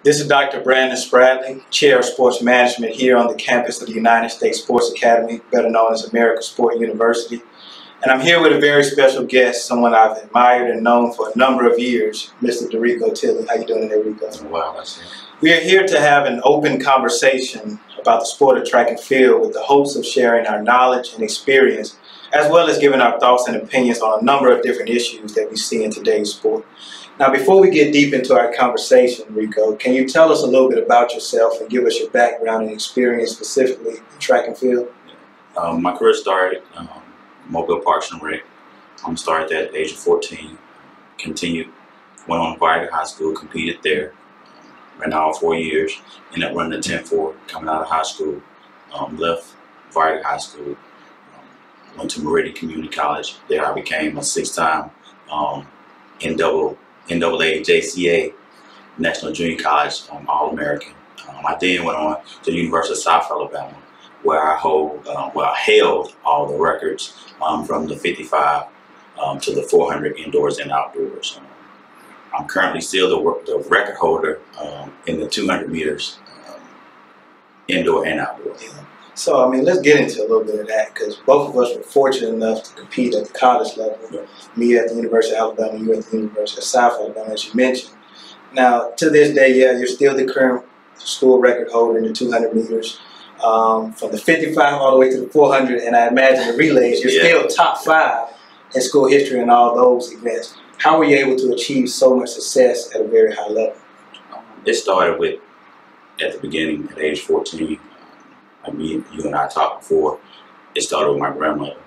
This is Dr. Brandon Spradley, Chair of Sports Management here on the campus of the United States Sports Academy, better known as American Sport University. And I'm here with a very special guest, someone I've admired and known for a number of years, Mr. Derico Tilley. How you doing today, Rico? Wow, that's it. We are here to have an open conversation about the sport of track and field with the hopes of sharing our knowledge and experience, as well as giving our thoughts and opinions on a number of different issues that we see in today's sport. Now, before we get deep into our conversation, Rico, can you tell us a little bit about yourself and give us your background and experience specifically in track and field? My career started Mobile Parks and Rec. Started at the age of 14, continued, went on to Vargas High School, competed there, ran all 4 years, ended up running the 10-4 coming out of high school, left Vargas High School, went to Meridian Community College. There I became a 6-time NAA JCA National Junior College All-American. I then went on to the University of South Alabama, where I held all the records from the 55 to the 400 indoors and outdoors. I'm currently still the record holder in the 200 meters indoor and outdoor. Yeah. So, I mean, let's get into a little bit of that, because both of us were fortunate enough to compete at the college level. Yeah. Me at the University of Alabama, you at the University of South Alabama, as you mentioned. Now, to this day, yeah, you're still the current school record holder in the 200 meters. From the 55 all the way to the 400, and I imagine the relays, you're still top 5 in school history in all those events. How were you able to achieve so much success at a very high level? It started with, at the beginning, at age 14, you and I talked before, it started with my grandmother.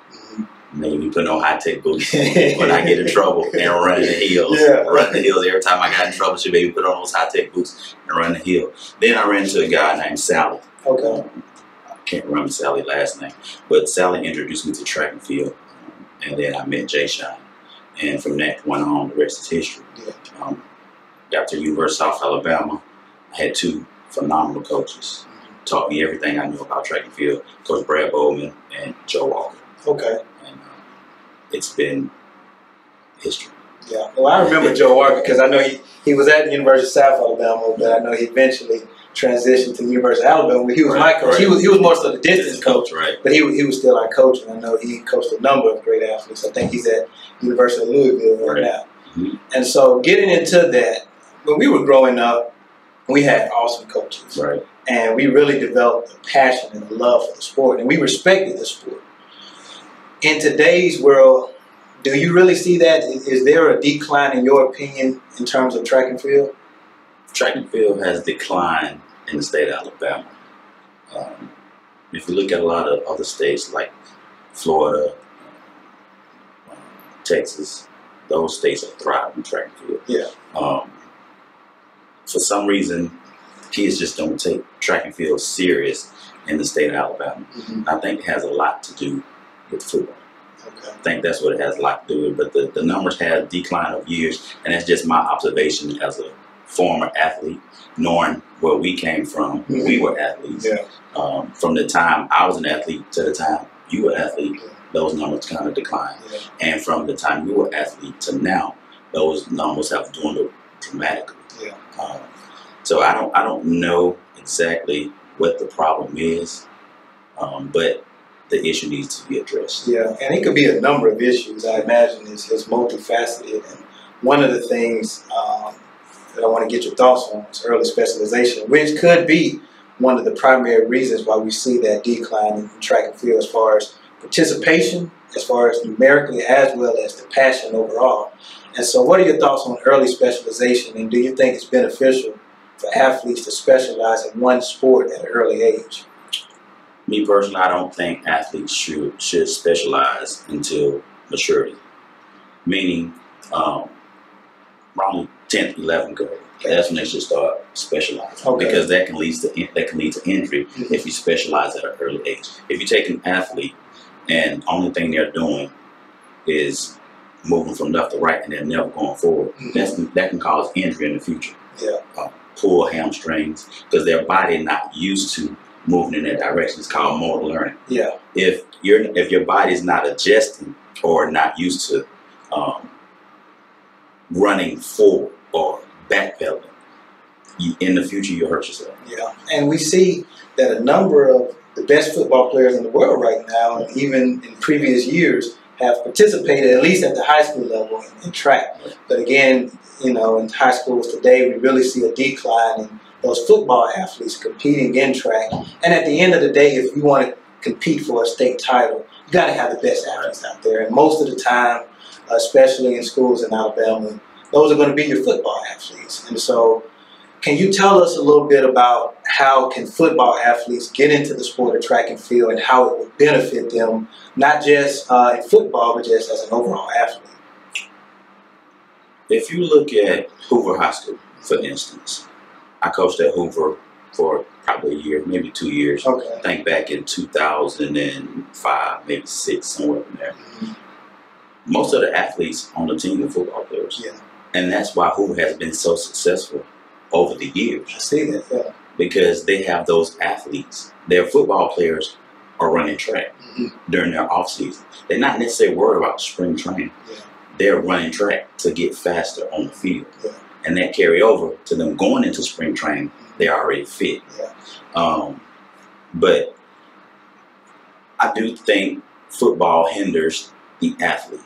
Made me put on high-tech boots when I get in trouble and running the hills. Yeah. Running the hills. Every time I got in trouble, she made me put on those high-tech boots and run the hill. Then I ran into a guy named Sally. Okay. I can't remember Sally's last name, but Sally introduced me to track and field, and then I met Jay Shine, and from that went on. The rest is history. Yeah. Got to the University of South Alabama. I had 2 phenomenal coaches. Taught me everything I knew about track and field. Coach Brad Bowman and Joe Walker. Okay. And it's been history. Yeah. Well, I remember Joe Walker because I know he was at the University of South Alabama, but I know he eventually transitioned to the University of Alabama where he was my coach. Right. He was more so the distance coach, right? But he was still our coach, and I know he coached a number of great athletes. I think he's at the University of Louisville right now. Mm-hmm. And so getting into that, when we were growing up, we had awesome coaches. Right. And we really developed a passion and a love for the sport, and we respected the sport. In today's world, do you really see that? Is there a decline, in your opinion, in terms of track and field? Track and field has declined in the state of Alabama. If you look at a lot of other states like Florida, Texas, those states are thriving in track and field. Yeah. For some reason, kids just don't take track and field serious in the state of Alabama. Mm-hmm. I think it has a lot to do with football. Okay. I think that's what it has a lot to do with. But the numbers have declined over years, and that's just my observation as a former athlete, knowing where we came from when we were athletes. Yeah. From the time I was an athlete to the time you were an athlete, those numbers kind of declined. Yeah. And from the time you were an athlete to now, those numbers have dwindled dramatically. Yeah. So I don't know exactly what the problem is, but the issue needs to be addressed. Yeah, and it could be a number of issues. I imagine it's multifaceted, and one of the things that I want to get your thoughts on is early specialization, which could be one of the primary reasons why we see that decline in track and field as far as participation, as far as numerically, as well as the passion overall. And so what are your thoughts on early specialization, and do you think it's beneficial for athletes to specialize in one sport at an early age? Me personally, I don't think athletes should specialize until maturity. Meaning, around 10th, 11th grade. That's when they should start specializing. Okay. Because that can lead to injury if you specialize at an early age. If you take an athlete and only thing they're doing is moving from left to right and they're never going forward, that can cause injury in the future. Yeah. Pull hamstrings, because their body not used to moving in that direction. It's called motor learning. Yeah. If your body's not adjusting or not used to running forward or backpedaling, in the future you'll hurt yourself. Yeah, and we see that a number of the best football players in the world right now, and even in previous years, have participated at least at the high school level in track. But again, in high schools today, we really see a decline in those football athletes competing in track. And at the end of the day, if you want to compete for a state title, you got to have the best athletes out there. And most of the time, especially in schools in Alabama, those are going to be your football athletes. And so, can you tell us a little bit about how can football athletes get into the sport of track and field and how it would benefit them, not just in football, but just as an overall athlete? If you look at Hoover High School, for instance, I coached at Hoover for probably a year, maybe 2 years. Okay. I think back in 2005, maybe 6, somewhere in there. Mm-hmm. Most of the athletes on the team are football players. Yeah. And that's why Hoover has been so successful over the years. I see that, yeah. Because they have those athletes. Their football players are running track during their off season. They're not necessarily worried about spring training. Yeah. They're running track to get faster on the field. Yeah. And that carry over to them going into spring training, they're already fit. Yeah. But I do think football hinders the athlete.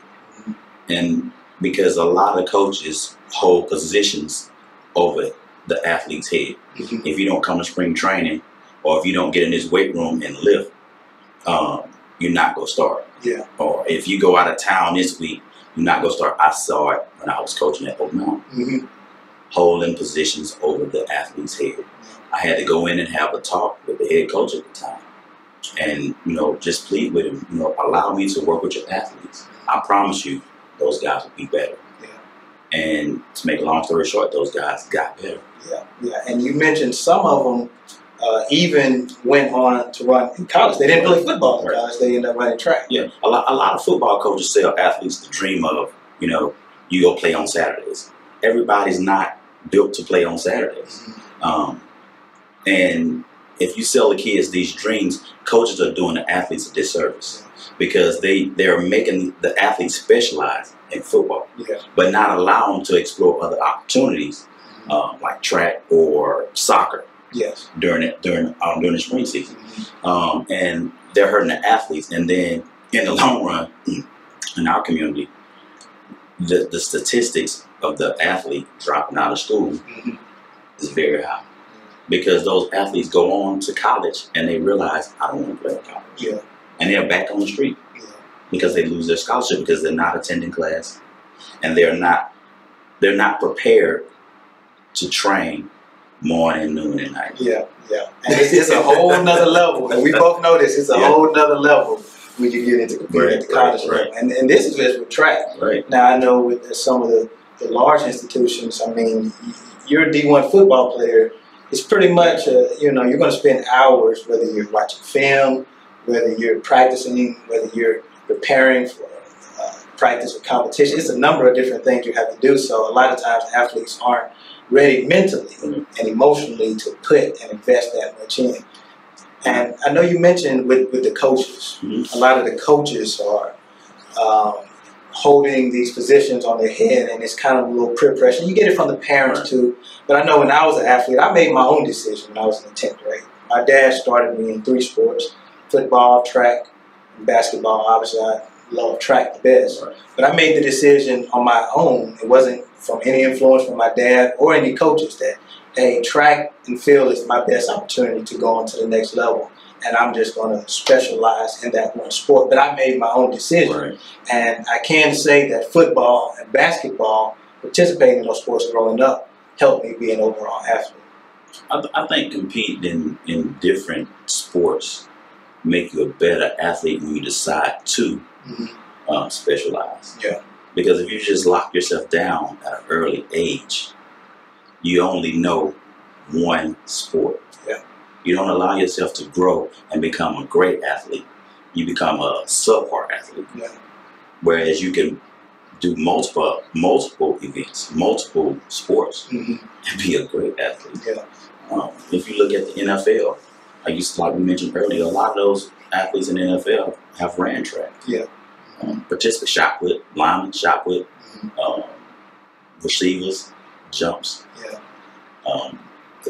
And because a lot of coaches hold positions over the athlete's head. If you don't come to spring training, or if you don't get in this weight room and lift, you're not going to start. Yeah. Or if you go out of town this week, you're not going to start. I saw it when I was coaching at Oak Mountain. Holding positions over the athlete's head. I had to go in and have a talk with the head coach at the time. And, just plead with him, allow me to work with your athletes. I promise you, those guys will be better. Yeah. And to make a long story short, those guys got better. Yeah. And you mentioned some of them even went on to run in college. They didn't play football in college. They ended up running track. Yeah. A lot of football coaches tell athletes the dream of, you go play on Saturdays. Everybody's not built to play on Saturdays. And if you sell the kids these dreams, coaches are doing the athletes a disservice because they're making the athletes specialize in football, but not allow them to explore other opportunities like track or soccer. Yes. During the spring season, and they're hurting the athletes. And then in the long run, in our community, the statistics of the athlete dropping out of school is very high because those athletes go on to college and they realize I don't want to play in college. Yeah. And they're back on the street because they lose their scholarship because they're not attending class and they're not prepared to train morning, noon, and night. Yeah. And it's a whole nother level. And we both know this. It's a whole nother level when you get into competing at the college level. And this is just with track. Right. Now, I know with some of the large institutions, I mean, you're a D1 football player. It's pretty much, you're going to spend hours, whether you're watching film, whether you're practicing, whether you're preparing for practice or competition. It's a number of different things you have to do. So a lot of times athletes aren't ready mentally and emotionally to put and invest that much in. And I know you mentioned with the coaches, a lot of the coaches are holding these positions on their head, and it's kind of a little peer pressure. You get it from the parents too. But I know when I was an athlete, I made my own decision when I was in the 10th grade. My dad started me in 3 sports, football, track, and basketball. Obviously, I love track the best. But I made the decision on my own. It wasn't from any influence from my dad or any coaches that, hey, track and field is my best opportunity to go on to the next level. And I'm just going to specialize in that one sport. But I made my own decision. And I can say that football and basketball, participating in those sports growing up, helped me be an overall athlete. I think competing in different sports make you a better athlete when you decide to specialize. Yeah. Because if you just lock yourself down at an early age, you only know one sport. Yeah. You don't allow yourself to grow and become a great athlete. You become a subpar athlete. Yeah. Whereas you can do multiple events, multiple sports, and be a great athlete. Yeah. If you look at the NFL, like we mentioned earlier, a lot of those athletes in the NFL have ran track. Yeah. Participate, shot put, linemen, shot put, receivers, jumps. Yeah.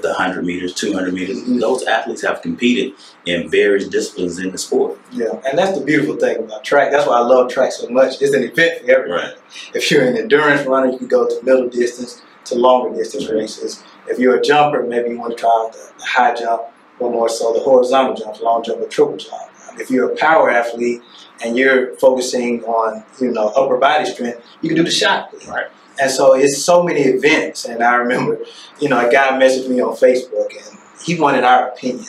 the 100 meters, 200 meters. Those athletes have competed in various disciplines in the sport. Yeah, and that's the beautiful thing about track. That's why I love track so much. It's an event for everyone. Right. If you're an endurance runner, you can go to middle distance to longer distance races. If you're a jumper, maybe you want to try out the high jump, or more so the horizontal jump, long jump, or triple jump. If you're a power athlete and you're focusing on, upper body strength, you can do the shot put. Right. And so it's so many events. And I remember, a guy messaged me on Facebook and he wanted our opinion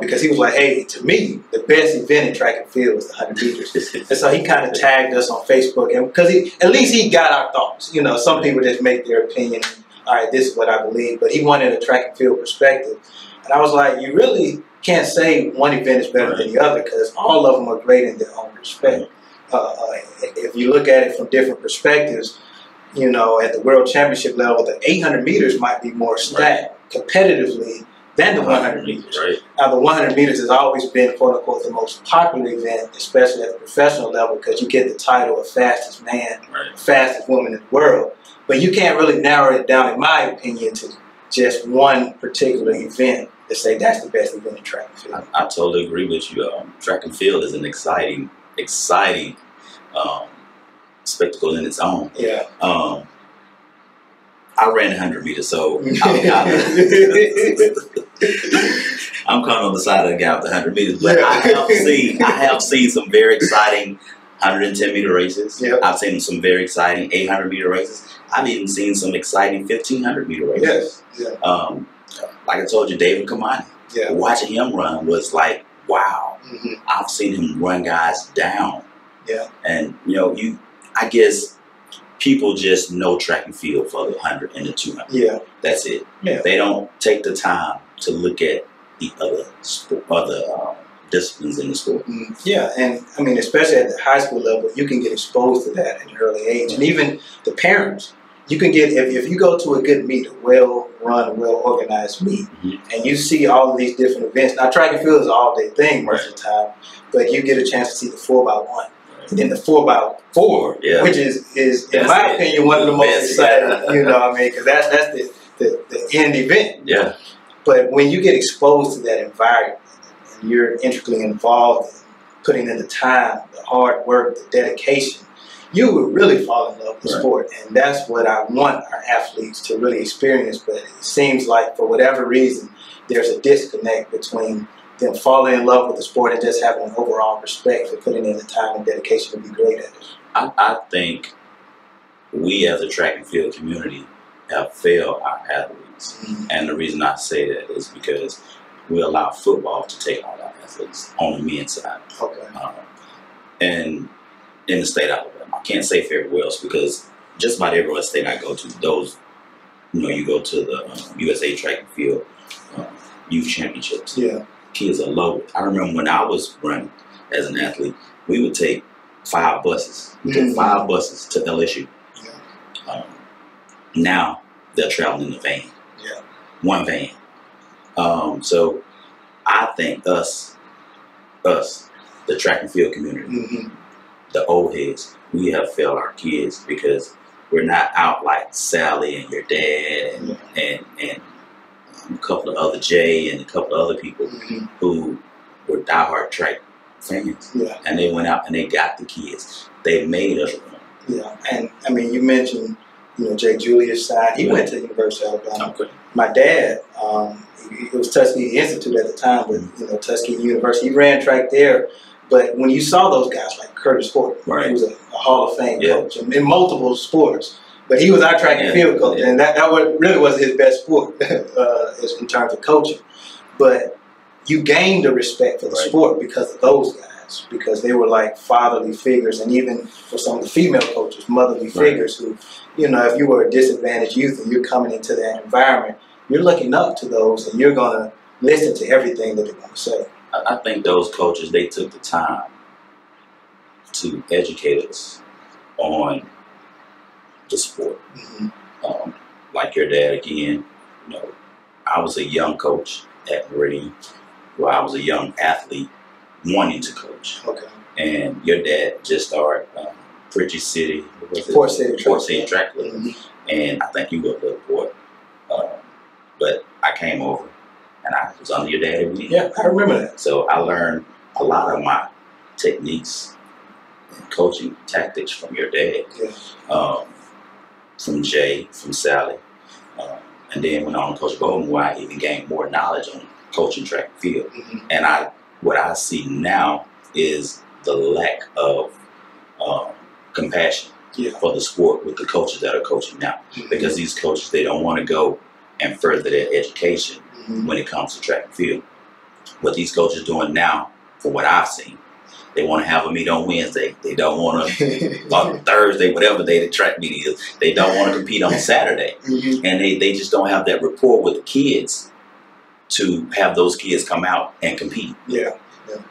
because he was like, hey, to me, the best event in track and field was the 100 meters. And so he kind of tagged us on Facebook, and because at least he got our thoughts. Some people just make their opinion. All right, this is what I believe. But he wanted a track and field perspective. And I was like, you really can't say one event is better than the other because all of them are great in their own respect. If you look at it from different perspectives, at the world championship level, the 800 meters might be more stacked competitively than the 100 meters. Right. Now, the 100 meters has always been, quote unquote, the most popular event, especially at the professional level, because you get the title of fastest man, fastest woman in the world. But you can't really narrow it down, in my opinion, to just one particular event to say that's the best event in track and field. I totally agree with you. Track and field is an exciting spectacle in its own. Yeah. I ran 100 meters, so I'm kind of on the side of the guy with the 100 meters. But I have seen some very exciting 110 meter races. Yep. I've seen some very exciting 800 meter races. I've even seen some exciting 1500 meter races. Yes. Yeah. Like I told you, David Kamani. Yeah. Watching him run was like, wow. Mm-hmm. I've seen him run guys down. Yeah. And I guess people just know track and field for the 100 and the 200. Yeah. That's it. Yeah. They don't take the time to look at the other disciplines in the sport. Yeah, and I mean, especially at the high school level, you can get exposed to that at an early age. And even the parents, you can get, if you go to a good meet, a well-run, well-organized meet, and you see all of these different events. Now, track and field is an all-day thing most of the time, but you get a chance to see the 4x1. And then the 4x4, which is in my opinion, one of the most exciting, because that's the end event. Yeah. But when you get exposed to that environment, and you're intricately involved in putting in the time, the hard work, the dedication, you would really fall in love with the sport. And that's what I want our athletes to really experience. But it seems like for whatever reason, there's a disconnect between them falling in love with the sport and just having an overall respect for putting in the time and dedication to be great at it. I think we as a track and field community have failed our athletes. And the reason I say that is because we allow football to take all our athletes on the men's side. Okay. And in the state of Alabama, I can't say very well because just about every state I go to, those, you go to the USA Track and Field Youth Championships. Yeah. Kids are loaded. I remember when I was running as an athlete, we would take 5 buses. We took 5 buses to LSU. Yeah. Now they're traveling in the van. Yeah. One van. So I think us, the track and field community, the old heads, we have failed our kids because we're not out like Sally and your dad and a couple of other Jay and a couple of other people who were diehard track fans. Yeah. And they went out and they got the kids. They made us run. Yeah. And I mean, you mentioned, Jay Julius' side. He went to the University of Alabama. Okay. My dad, it was Tuskegee Institute at the time, but Tuskegee University. He ran track there. But when you saw those guys like Curtis Horton, he was a Hall of Fame coach in multiple sports. But he was our track and field coach, and that really was his best sport in terms of coaching. But you gained the respect for the sport because of those guys, because they were like fatherly figures, and even for some of the female coaches, motherly figures who, if you were a disadvantaged youth and you're coming into that environment, you're looking up to those and you're going to listen to everything that they're going to say. I think those coaches, they took the time to educate us on the sport. Like your dad again, I was a young coach at Meridian, where I was a young athlete wanting to coach. Okay. And your dad just started Pritchard City, Port City Track Club. And I think you go to the Port. But I came over and I was under your dad every week. Yeah, I remember that. So I learned a lot of my techniques and coaching tactics from your dad. Yeah. From Jay, from Sally. And then went on to Coach Bowden, where I even gained more knowledge on coaching track and field. And what I see now is the lack of compassion for the sport with the coaches that are coaching now. Because these coaches, they don't want to go and further their education when it comes to track and field. What these coaches are doing now, from what I've seen, they want to have a meet on Wednesday. They don't want to, on Thursday, whatever day the track meet is, they don't want to compete on Saturday. And they just don't have that rapport with the kids to have those kids come out and compete. Yeah.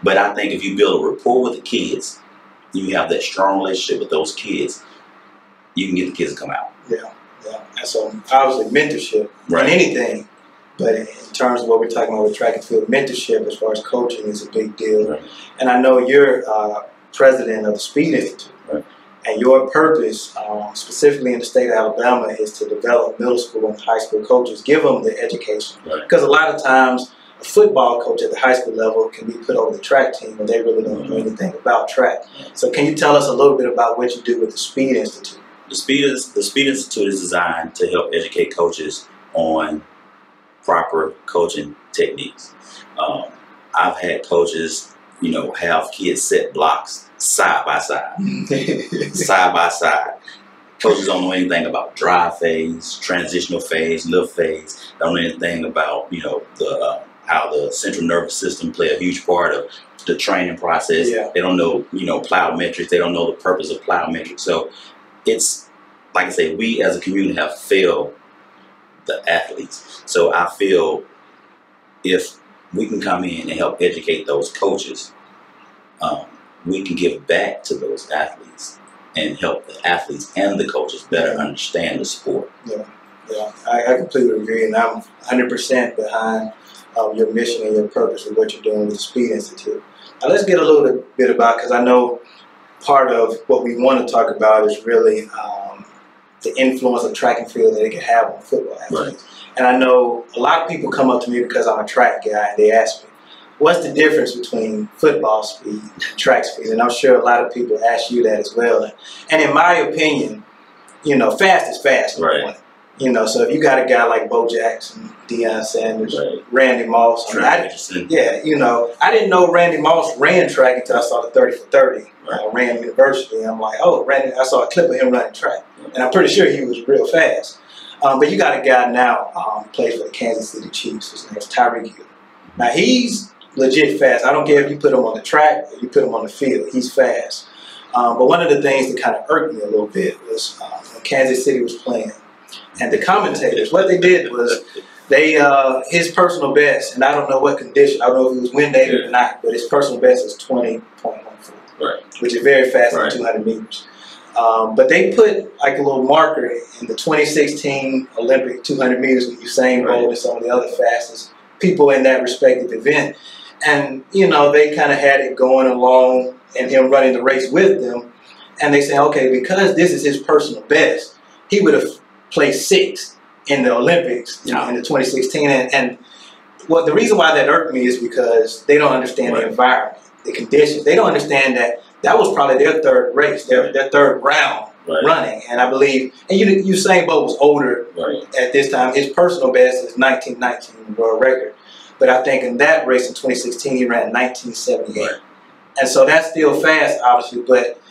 But I think if you build a rapport with the kids, you have that strong relationship with those kids, you can get the kids to come out. Yeah. And so obviously mentorship in anything, but in terms of what we're talking about with track and field, mentorship as far as coaching is a big deal. And I know you're president of the Speed Institute, and your purpose, specifically in the state of Alabama, is to develop middle school and high school coaches, give them the education. Because a lot of times, a football coach at the high school level can be put over the track team, and they really don't know anything about track. So can you tell us a little bit about what you do with the Speed Institute? The Speed Institute is designed to help educate coaches on proper coaching techniques. I've had coaches, have kids set blocks side by side, side by side. Coaches don't know anything about drive phase, transitional phase, lift phase. Don't know anything about how the central nervous system play a huge part of the training process. They don't know plyometrics. They don't know the purpose of plyometrics. So it's like I say, we as a community have failed the athletes. So I feel if we can come in and help educate those coaches, we can give back to those athletes and help the athletes and the coaches better understand the sport. I completely agree, and I'm 100% behind your mission and your purpose of what you're doing with the Speed Institute. Now let's get a little bit about, because I know part of what we want to talk about is really the influence of track and field that it can have on football athletes. And I know a lot of people come up to me because I'm a track guy, and they ask me, what's the difference between football speed and track speed? And I'm sure a lot of people ask you that as well. And in my opinion, fast is fast. So if you got a guy like Bo Jackson, Deion Sanders, Randy Moss, I didn't know Randy Moss ran track until I saw the 30 for 30. Ran University. And I'm like, oh, Randy! I saw a clip of him running track, and I'm pretty sure he was real fast. But you got a guy now who plays for the Kansas City Chiefs. His name is Derico Tilley. Now he's legit fast. I don't care if you put him on the track or you put him on the field. He's fast. But one of the things that kind of irked me a little bit was when Kansas City was playing, and the commentators, what they did was his personal best, and I don't know what condition, I don't know if it was wind aided or not, but his personal best is 20.14, which is very fast at 200 meters. But they put like a little marker in the 2016 Olympic 200 meters with Usain Bolt and some of the other fastest people in that respective event. And, they kind of had it going along and him running the race with them. And they say, okay, because this is his personal best, he would have placed 6th in the Olympics in the 2016. And the reason why that irked me is because they don't understand the environment, the conditions. They don't understand that was probably their third race, their third round running. And I believe, and Usain Bolt was older at this time. His personal best is 1919 world record. But I think in that race in 2016, he ran 1978. And so that's still fast, obviously. But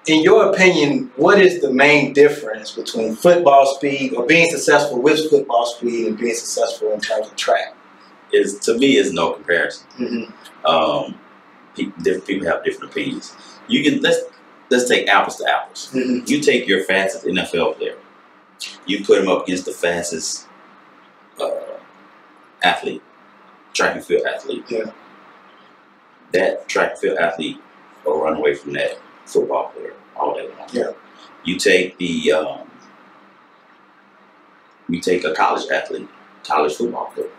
in your opinion, what is the main difference between football speed or being successful with football speed and being successful in terms of track? To me, is no comparison. Different people have different opinions. Let's take apples to apples. You take your fastest NFL player, you put him up against the fastest athlete, track and field athlete. That track and field athlete will run away from that football player all day long. You take a college athlete, college football player.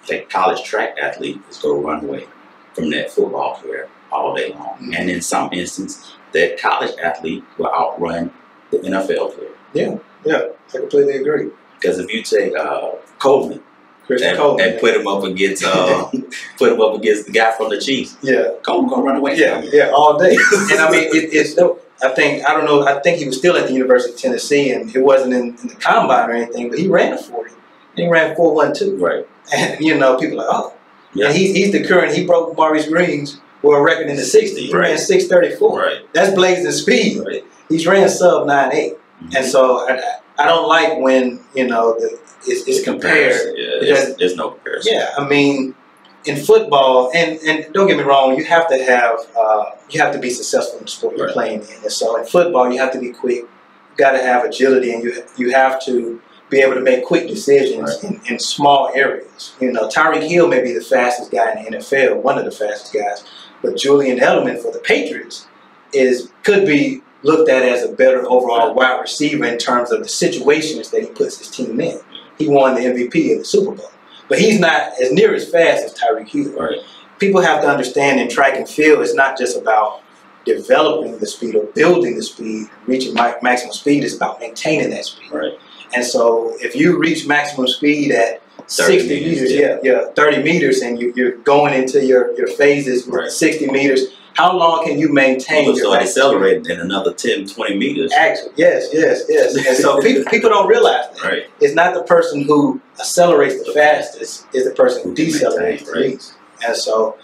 That college track athlete is going to run away from that football player all day long. And in some instances, that college athlete will outrun the NFL player. I completely agree. Because if you take Coleman and put him up against the guy from the Chiefs, Coleman gonna run away. Yeah, all day. And I mean, I think he was still at the University of Tennessee, and it wasn't in the combine or anything, but he ran a 40. And he ran 4.12. Right. And people are like, oh. Yeah. And he's the current. He broke Maurice Green's world record in the 60s. He ran 6.34. Right. That's blazing speed. Right. He's ran sub 9.8. And so I don't like when it's compared. Yeah, there's no comparison. Yeah, I mean, in football, and don't get me wrong, you have to be successful in the sport you're playing in. And so in football, you have to be quick. You got to have agility, and you have to be able to make quick decisions in small areas. Tyreek Hill may be the fastest guy in the NFL, one of the fastest guys, but Julian Edelman for the Patriots could be looked at as a better overall wide receiver in terms of the situations that he puts his team in. He won the MVP of the Super Bowl. But he's not as near as fast as Tyreek Hill. Right. People have to understand in track and field, it's not just about developing the speed or building the speed, reaching maximum speed. It's about maintaining that speed. Right. And so if you reach maximum speed at 60 meters, 30 meters, and you're going into your phases with 60 meters, how long can you maintain your start accelerating in another 10, 20 meters? Actually, yes. And so people don't realize that. Right. It's not the person who accelerates the fastest, it's the person who decelerates the least. And so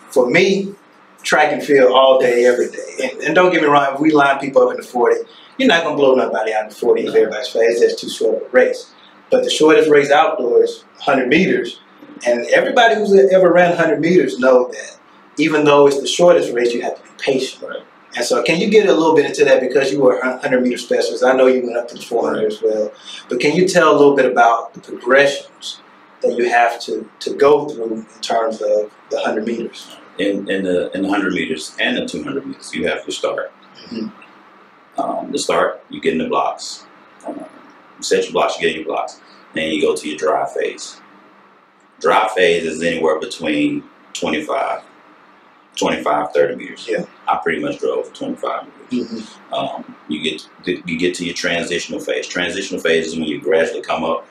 for me, track and field all day, every day. And don't get me wrong, if we line people up in the 40, you're not going to blow nobody out in the 40 if everybody's fast. That's too short of a race. But the shortest race outdoors, 100 meters, and everybody who's ever ran 100 meters know that even though it's the shortest race, you have to be patient. Right. And so can you get a little bit into that, because you were a 100-meter specialist? I know you went up to the 400 as well. But can you tell a little bit about the progressions that you have to go through in terms of the 100 meters? In the 100 meters and the 200 meters, you have to start. Mm-hmm. The start, you get in the blocks. You set your blocks, you get in your blocks. Then you go to your drive phase. Drive phase is anywhere between 25, 30 meters. Yeah. I pretty much drove for 25 meters. Mm-hmm. You get to your transitional phase. Transitional phase is when you gradually come up.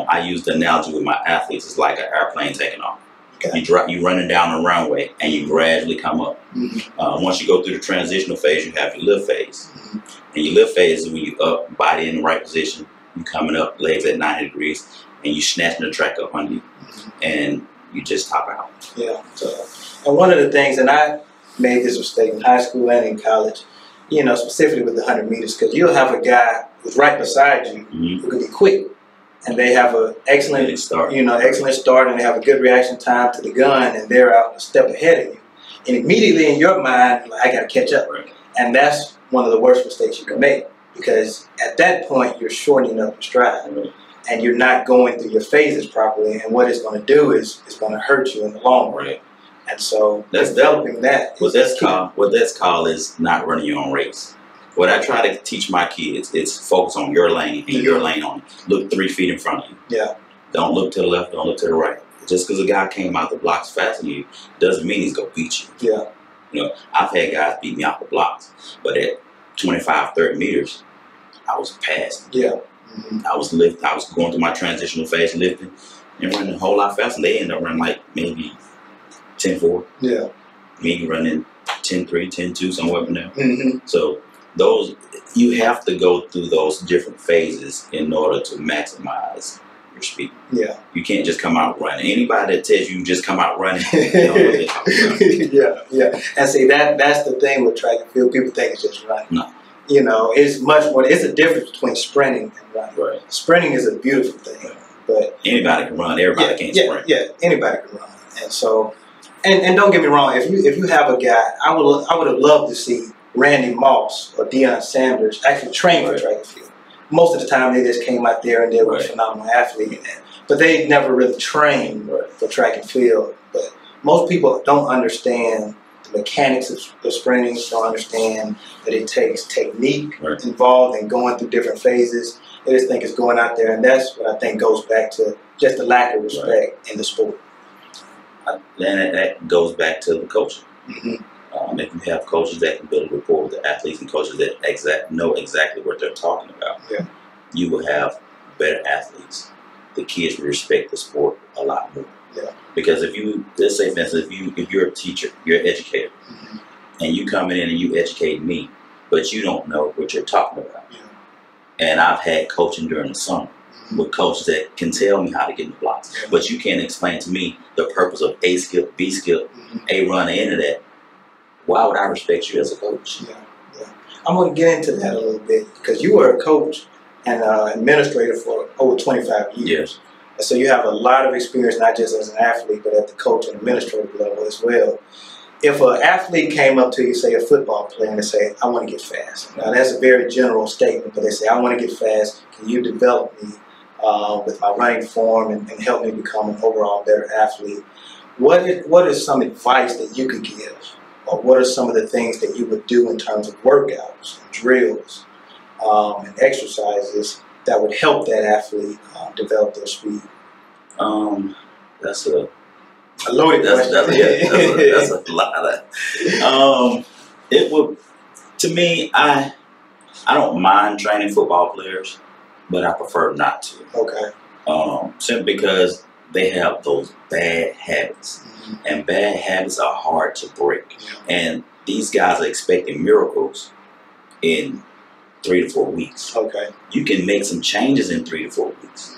I use the analogy with my athletes. It's like an airplane taking off. Okay. You running down the runway and you gradually come up. Mm-hmm. Once you go through the transitional phase, you have your lift phase. Mm-hmm. And your lift phase is when you up, body in the right position, you coming up, legs at 90 degrees, and you snatching the track up under you, and you just top out. Yeah. And one of the things, and I made this mistake in high school and in college, specifically with the 100 meters, because you'll have a guy who's right beside you who can be quick, and they have an excellent start, and they have a good reaction time to the gun, and they're out a step ahead of you. And immediately in your mind, you're like, I got to catch up. Right. And that's one of the worst mistakes you can make, because at that point, you're shortening up your stride. Right. And you're not going through your phases properly, and what it's going to do is it's going to hurt you in the long run. Right. And so developing that. What that's called is not running your own race. What I try to teach my kids is focus on your lane and your lane only. Look 3 feet in front of you. Yeah. Don't look to the left, don't look to the right. Just because a guy came out the blocks faster than you doesn't mean he's going to beat you. Yeah. I've had guys beat me out the blocks, but at 25, 30 meters, I was past. Yeah. Mm-hmm. I was going through my transitional phase, lifting and running a whole lot faster. And they ended up running like maybe 10.4. Yeah. Me running 10.3, 10.2, somewhere in there. Mm-hmm. So you have to go through those different phases in order to maximize your speed. Yeah. You can't just come out running. Anybody that tells you just come out running, Yeah. And see, that's the thing with track and field. People think it's just running. No. It's much more. It's a difference between sprinting and running. Right. Sprinting is a beautiful thing, but anybody can run. Everybody can't sprint. Yeah, anybody can run. And so, and don't get me wrong. If you have a guy, I would have loved to see Randy Moss or Deion Sanders actually train for track and field. Most of the time, they just came out there and they were a phenomenal athlete, but they never really trained for track and field. But most people don't understand the mechanics of sprinting, don't understand that it takes technique involved in going through different phases. They just think it's going out there, and that's what I think goes back to just the lack of respect in the sport. And that goes back to the coaching. Mm-hmm. If you have coaches that can build a rapport with the athletes and coaches that know exactly what they're talking about, you will have better athletes, the kids will respect the sport a lot more. Yeah. Because if you, let's say, for instance, if you're a teacher, you're an educator, and you come in and you educate me, but you don't know what you're talking about. Yeah. And I've had coaching during the summer with coaches that can tell me how to get in the blocks, but you can't explain to me the purpose of A skip, B skip, A run, and into that. Why would I respect you as a coach? Yeah. I'm going to get into that a little bit because you were a coach and administrator for over 25 years. Yes. And so you have a lot of experience, not just as an athlete, but at the coach and administrative level as well. If an athlete came up to you, say a football player, and they say, I want to get fast. Now that's a very general statement, but they say, I want to get fast. Can you develop me with my running form and help me become an overall better athlete? What is some advice that you could give? Or what are some of the things that you would do in terms of workouts, drills, and exercises that would help that athlete develop their speed? That's a loaded question. That's a lot of that. It would, to me, I don't mind training football players, but I prefer not to. Okay. Simply because they have those bad habits. And bad habits are hard to break. And these guys are expecting miracles in 3 to 4 weeks. Okay. You can make some changes in 3 to 4 weeks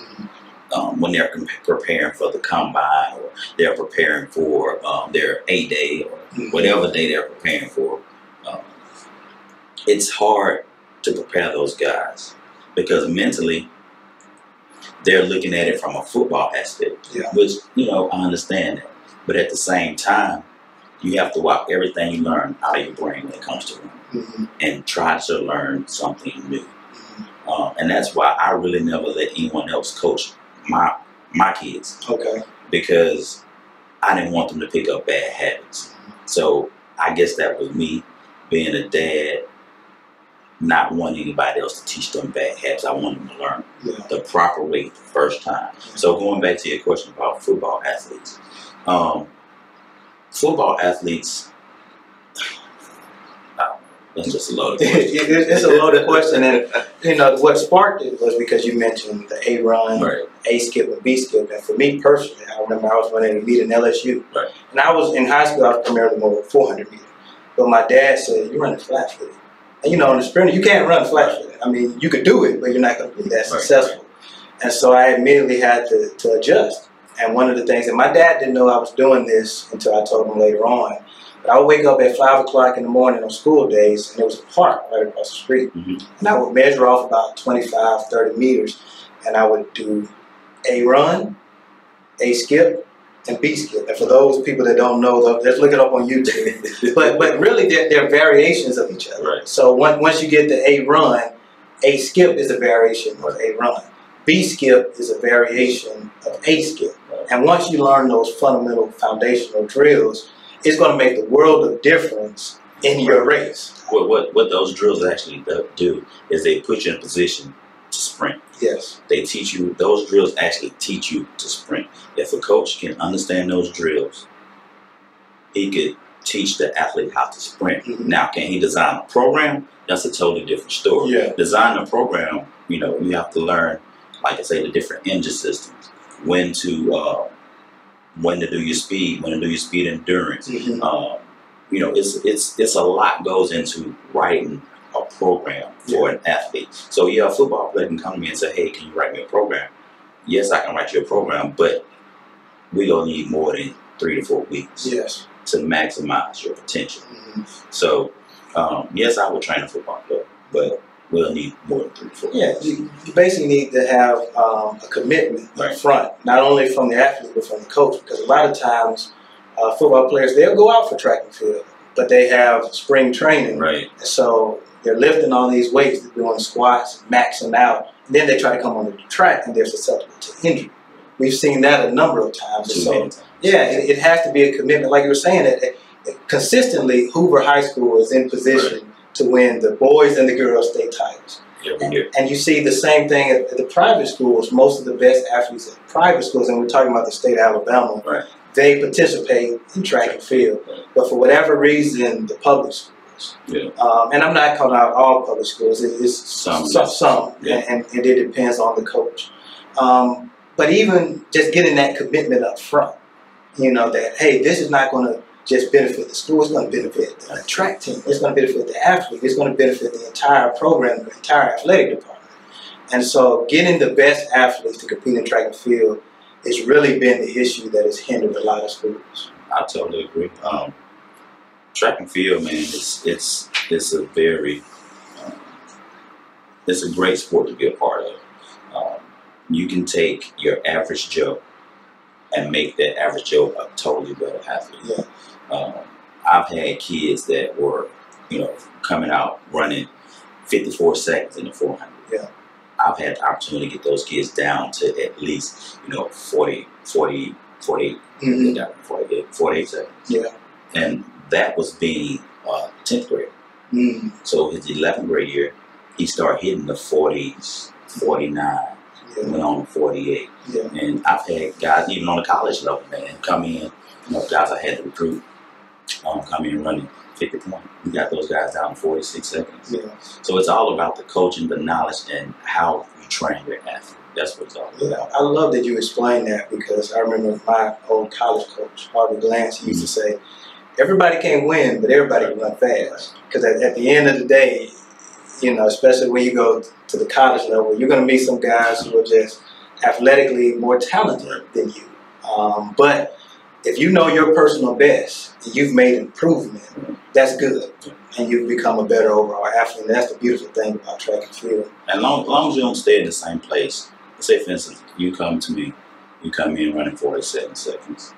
when they're preparing for the combine, or they're preparing for their A-day, or whatever day they're preparing for. It's hard to prepare those guys because mentally they're looking at it from a football aspect, which, I understand that. But at the same time, you have to walk everything you learn out of your brain when it comes to running and try to learn something new. And that's why I really never let anyone else coach my kids. Okay. Because I didn't want them to pick up bad habits. So I guess that was me being a dad, not wanting anybody else to teach them bad habits. I wanted them to learn the proper way the first time. So going back to your question about football athletes. Football athletes, that's just a loaded question. It's a loaded question, and what sparked it was because you mentioned the A run, A skip, and B skip. And for me personally, I remember I was running a meet in LSU, and I was in high school. I was primarily more 400 meters, but my dad said, "You're running flat footed." And in the sprinter, you can't run flat footed. I mean, you could do it, but you're not going to be that successful. And so I immediately had to adjust. And one of the things, and my dad didn't know I was doing this until I told him later on, but I would wake up at 5 o'clock in the morning on school days, and there was a park right across the street. And I would measure off about 25, 30 meters, and I would do A run, A skip, and B skip. And for those people that don't know, let's look it up on YouTube. but really, they're variations of each other. So once you get the A run, A skip is a variation of A run. B skip is a variation of A skip. And once you learn those fundamental foundational drills, it's going to make the world of difference in your race. What those drills actually do is they put you in a position to sprint. Yes. They teach you, those drills actually teach you to sprint. If a coach can understand those drills, he could teach the athlete how to sprint. Now, can he design a program? That's a totally different story. Design a program, you have to learn, like I say, the different engine systems, when to do your speed, when to do your speed endurance. It's a lot goes into writing a program for an athlete. So a football player can come to me and say, "Hey, can you write me a program?" Yes, I can write you a program, but we don't need more than 3 to 4 weeks to maximize your potential. So yes, I would train a football player, but we'll need more than 3 to 4 weeks. You basically need to have a commitment up front, not only from the athlete, but from the coach, because a lot of times football players, they'll go out for track and field, but they have spring training. So they're lifting all these weights, they're doing squats, maxing out, and then they try to come on the track and they're susceptible to injury. We've seen that a number of times. It has to be a commitment. Like you were saying, consistently, Hoover High School is in position to win the boys and the girls state titles. And you see the same thing at the private schools. Most of the best athletes at private schools, and we're talking about the state of Alabama, they participate in track and field. But for whatever reason, the public schools, schools. Yeah. And I'm not calling out all public schools. It's some, yeah. and it depends on the coach. But even just getting that commitment up front, that, hey, this is not going to just benefit the school, it's going to benefit the track team, it's going to benefit the athlete, it's going to benefit the entire program, the entire athletic department. And so getting the best athletes to compete in track and field has really been the issue that has hindered a lot of schools. I totally agree. Track and field, man, it's a very it's a great sport to be a part of. You can take your average Joe and make that average Joe a totally better athlete. Yeah. I've had kids that were, coming out running 54 seconds in the 400. Yeah. I've had the opportunity to get those kids down to at least, 48 seconds. Yeah. And that was being 10th grade. Mm-hmm. So his 11th grade year, he started hitting the 40s, 49, went on to 48. Yeah. And I've had guys, even on the college level, man, come in, guys I had to recruit, come in running 50 points. We got those guys down in 46 seconds. Yeah. So it's all about the coaching, the knowledge, and how you train your athlete. That's what it's all about. Yeah, I love that you explained that, because I remember my old college coach, Harvey Glantz, he used to say, everybody can't win, but everybody can run fast. Because at the end of the day, especially when you go to the college level, you're going to meet some guys who are just athletically more talented than you. But if you know your personal best and you've made improvement, that's good. And you've become a better overall athlete. And that's the beautiful thing about track and field. And long as you don't stay in the same place, say for instance, you come to me, you come in running 47 seconds.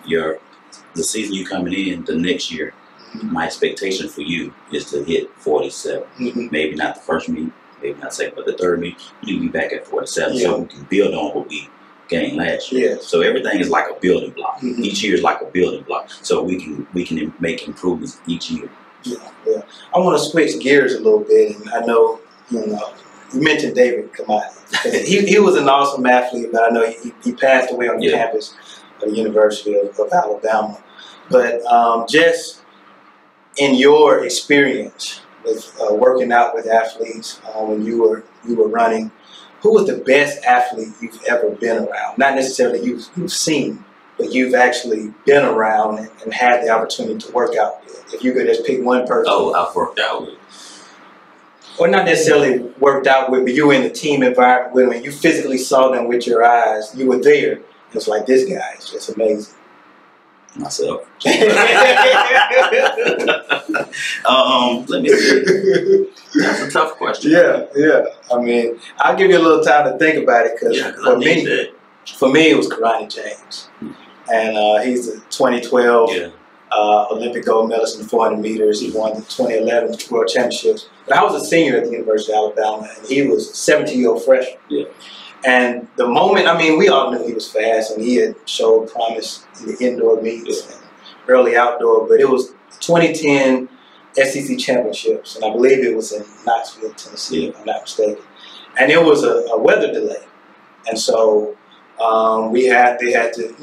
The season you coming in, the next year, my expectation for you is to hit 47. Maybe not the first meet, maybe not second, but the third meet, you be back at 47, so we can build on what we gained last year. Yes. So everything is like a building block. Each year is like a building block. So we can make improvements each year. Yeah. I want to switch gears a little bit, and I know, you mentioned David Kamati. he was an awesome athlete, but I know he passed away on the campus of the University of Alabama. But just in your experience with working out with athletes when you were running, who was the best athlete you've ever been around? Not necessarily you've seen, but you've actually been around and had the opportunity to work out with. If you could just pick one person. Oh, I've worked out with. Or not necessarily worked out with, but you were in the team environment with them, and you physically saw them with your eyes. You were there. It's like, this guy is just amazing. Myself. Let me see. That's a tough question. Yeah. I mean, I'll give you a little time to think about it, because for me, it was Karani James. And he's the 2012 Olympic gold medalist in the 400 meters. He won the 2011 World Championships. But I was a senior at the University of Alabama, and he was a 17-year-old freshman. Yeah. And the moment, we all knew he was fast, and he had showed promise in the indoor meets and early outdoor. But it was 2010 SEC Championships, and I believe it was in Knoxville, Tennessee, if I'm not mistaken. And it was a weather delay. And so they had to,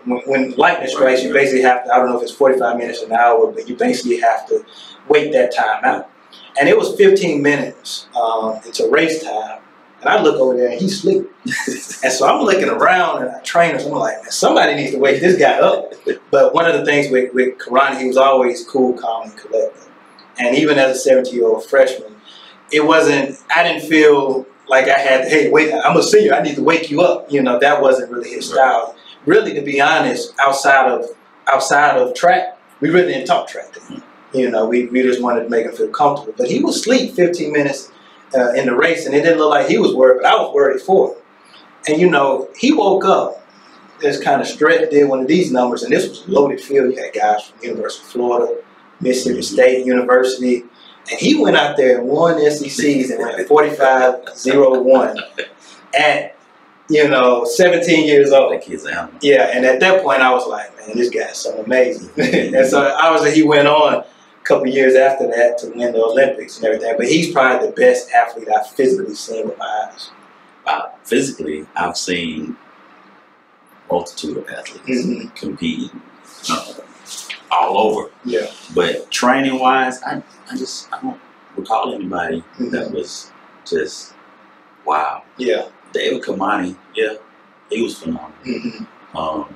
when lightning strikes, you basically have to, I don't know if it's 45 minutes an hour, but you basically have to wait that time out. And it was 15 minutes into race time. And I look over there and he's asleep. And so I'm looking around and our trainers, I'm like, man, somebody needs to wake this guy up. But one of the things with Karani, he was always cool, calm, and collected. And even as a 17-year-old freshman, I didn't feel like I had, hey, wait, I'm a senior, I need to wake you up. That wasn't really his style. Really, to be honest, outside of track, we really didn't talk track to him. We just wanted to make him feel comfortable. But he would sleep 15 minutes in the race, and it didn't look like he was worried, but I was worried for him. And he woke up, just kind of stretched, did one of these numbers, and this was a loaded field. You had guys from the University of Florida, Mississippi State University, and he went out there and won SECs and went 45-0-1 at 17 years old. That kid's out. Yeah, and at that point I was like, man, this guy's so amazing. And so obviously he went on a couple years after that to win the Olympics and everything. But he's probably the best athlete I've physically seen with my eyes. Physically, I've seen multitude of athletes competing all over. Yeah. But training wise, I don't recall anybody that was just wow. Yeah. David Kamani, yeah, he was phenomenal.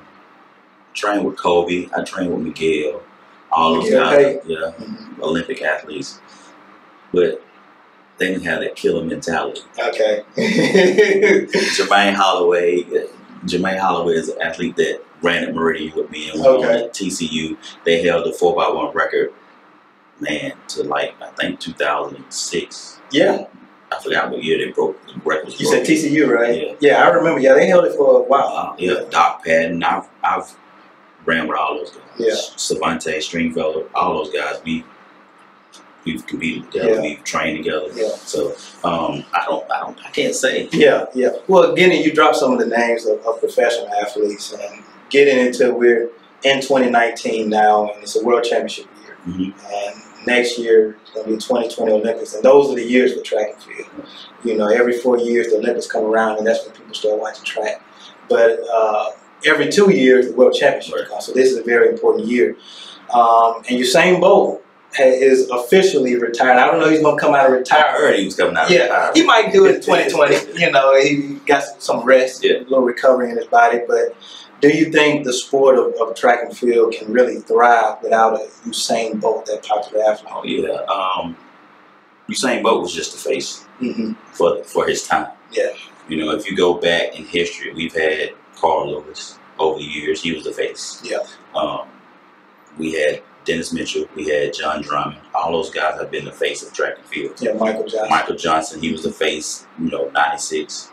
Trained with Kobe, I trained with Miguel, all those guys, Olympic athletes, but they didn't have that killer mentality. Okay. Jermaine Holloway is an athlete that ran at Meridian with me and went on at TCU. They held the 4x1 record, man, to like I think 2006. Yeah. I forgot what year they broke the record. You said TCU, right? Yeah. Yeah, I remember. Yeah, they held it for a while. Doc Patton. I've ran with all those guys. Yeah. Savante, Stringfellow, all those guys. We've competed together. We've trained together. Yeah. So I can't say. Yeah. Well, again, you dropped some of the names of professional athletes, and getting into we're in 2019 now, and it's a World Championship year, and next year it's going to be 2020 Olympics, and those are the years for track and field. You know, every 4 years the Olympics come around, and that's when people start watching track. But every 2 years the World Championship comes, so this is a very important year. And Usain Bolt is officially retired. I don't know if he's going to come out of retirement. I heard he was coming out of retirement. He might do it in 2020. You know, he got some rest, a little recovery in his body. But do you think the sport of track and field can really thrive without a Usain Bolt, that popular athlete? Oh, yeah. Usain Bolt was just the face for his time. Yeah. You know, if you go back in history, we've had Carl Lewis over the years. He was the face. Yeah. We had Dennis Mitchell. We had John Drummond. All those guys have been the face of track and field. Yeah, Michael Johnson. He was the face, 96.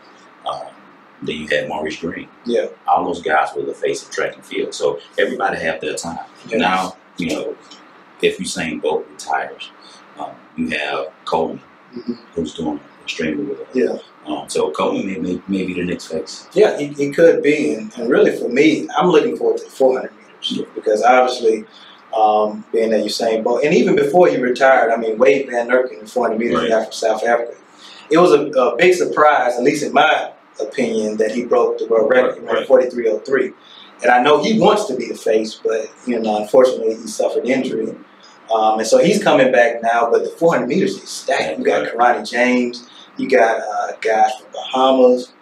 Then you had Maurice Green. Yeah. All those guys were the face of track and field. So everybody have their time. Yeah. Now, if Usain Bolt retires, you have Coleman, who's doing extremely well. Yeah. So Coleman may be the next face. Yeah, he could be. And really for me, I'm looking forward to the 400 meters because obviously being that Usain Bolt, and even before he retired, I mean, Wade Van Nurken, the 400 meters guy from South Africa. It was a big surprise, at least in my opinion, that he broke the world record. He ran 43.03. And I know he wants to be the face, but, unfortunately he suffered injury. And so he's coming back now, but the 400 meters is stacked. You got Karani James, you got guys from Bahamas,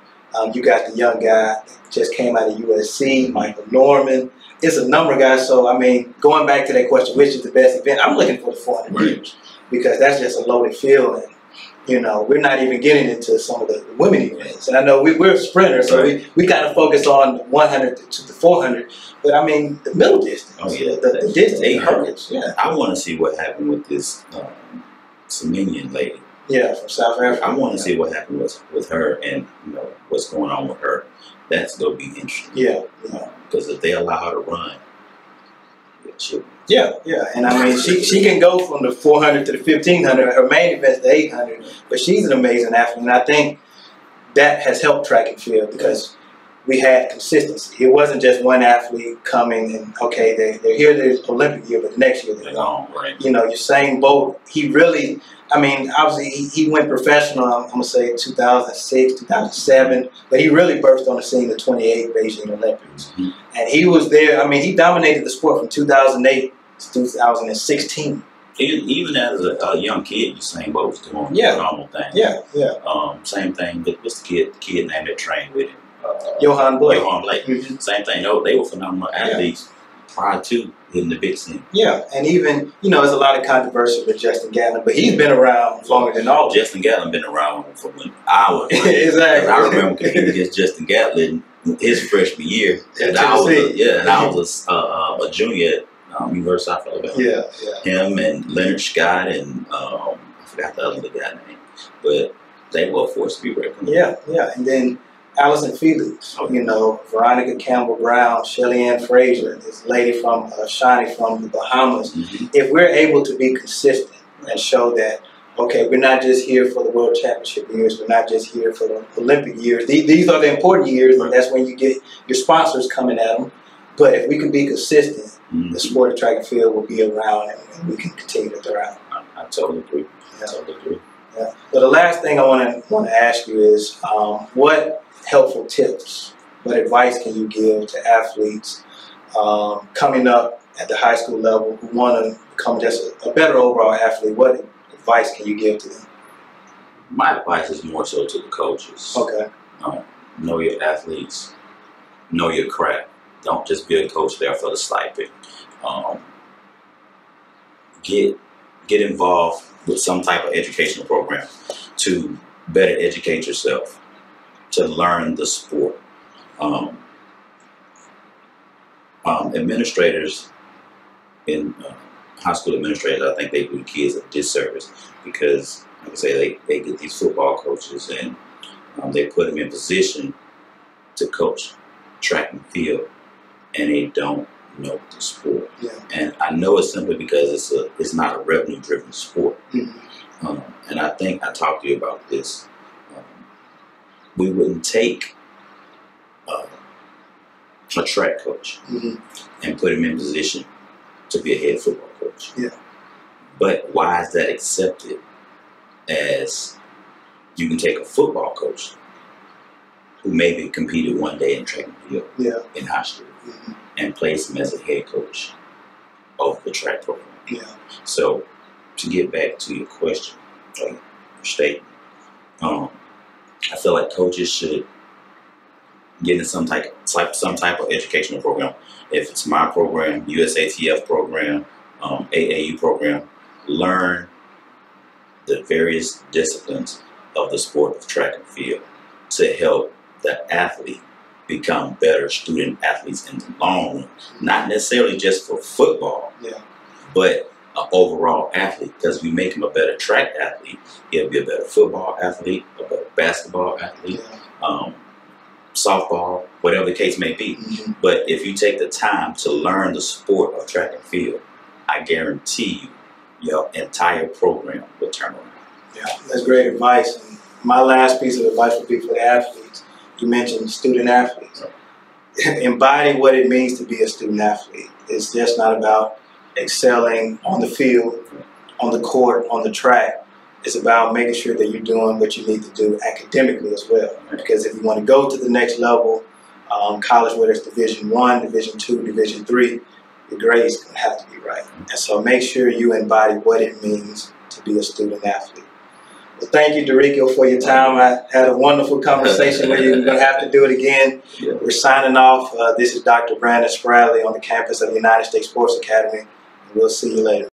you got the young guy that just came out of USC, Michael Norman. It's a number of guys. So, I mean, going back to that question, which is the best event, I'm looking for the 400 meters because that's just a loaded field. And, we're not even getting into some of the women events. And I know we're sprinters, so we kind of focus on the 100 to the 400. But, I mean, the middle distance, the distance, 800. Yeah. I want to see what happened with this Semenian lady. Yeah, from South Africa. I want to see what happened with her and, what's going on with her. That's going to be interesting. Yeah. Because if they allow her to run, she'll. Yeah, and I mean, she can go from the 400 to the 1500. Her main event's the 800, but she's an amazing athlete, and I think that has helped track and field because we had consistency. It wasn't just one athlete coming and they're here this Olympic year, but the next year they're gone. Right. Usain Bolt, he really, I mean, obviously he went professional. I'm gonna say 2006, 2007, but he really burst on the scene the 28 Beijing Olympics. And he was there. I mean, he dominated the sport from 2008 to 2016. Even as a young kid, Usain Bolt was doing phenomenal things. Yeah. Same thing. What's the kid name that trained with him? Johan Blake. Same thing. They were phenomenal athletes prior to hitting the big scene. Yeah, and even there's a lot of controversy with Justin Gatlin, but he's been around longer than all. Justin Gatlin been around for when I was. Exactly. I remember competing against Justin Gatlin his freshman year, and I was a junior at University of South Alabama. Yeah. Him and Leonard Scott and I forgot the other guy name, but they were forced to be reckoned. Yeah, and then Allison Felix, Veronica Campbell Brown, Shelly Ann Frazier, this lady from Shani from the Bahamas. If we're able to be consistent and show that, we're not just here for the World Championship years, we're not just here for the Olympic years. These are the important years, and that's when you get your sponsors coming at them. But if we can be consistent, the sport of track and field will be around, and we can continue to thrive. I totally agree. Yeah. So the last thing I want to ask you is, what helpful tips, what advice can you give to athletes coming up at the high school level who want to become just a better overall athlete, what advice can you give to them? My advice is more so to the coaches. Okay. Know your athletes, know your craft. Don't just be a coach there for the stipend. Get involved with some type of educational program to better educate yourself, to learn the sport. Administrators in high school administrators, I think they do the kids a disservice because, like I say, they get these football coaches and they put them in position to coach track and field, and they don't know the sport. Yeah. And I know it's simply because it's not a revenue-driven sport. Mm-hmm. And I think I talked to you about this. We wouldn't take a track coach Mm-hmm. and put him in position to be a head football coach. Yeah. But why is that accepted as you can take a football coach who maybe competed one day in track and field in high school Mm-hmm. and place him as a head coach of the track program? Yeah. So to get back to your question, or your statement, I feel like coaches should get in some type of educational program. If it's my program, USATF program, AAU program, learn the various disciplines of the sport of track and field to help the athlete become better student athletes in the long run. Not necessarily just for football, but an overall athlete. Because if we make him a better track athlete, he'll be a better football athlete, a better basketball athlete, softball, whatever the case may be. Mm-hmm. But if you take the time to learn the sport of track and field, I guarantee you your entire program will turn around. Yeah, that's great advice. And my last piece of advice would be for the athletes. You mentioned student athletes. Embody what it means to be a student athlete. It's just not about excelling on the field, on the court, on the track. It's about making sure that you're doing what you need to do academically as well. Because if you want to go to the next level, college, whether it's Division I, Division II, Division III, your grades going to have to be right. And so make sure you embody what it means to be a student athlete. Well, thank you, Derico, for your time. I had a wonderful conversation with you. We're going to have to do it again. Yeah. We're signing off. This is Dr. Brandon Spradley on the campus of the United States Sports Academy. We'll see you later.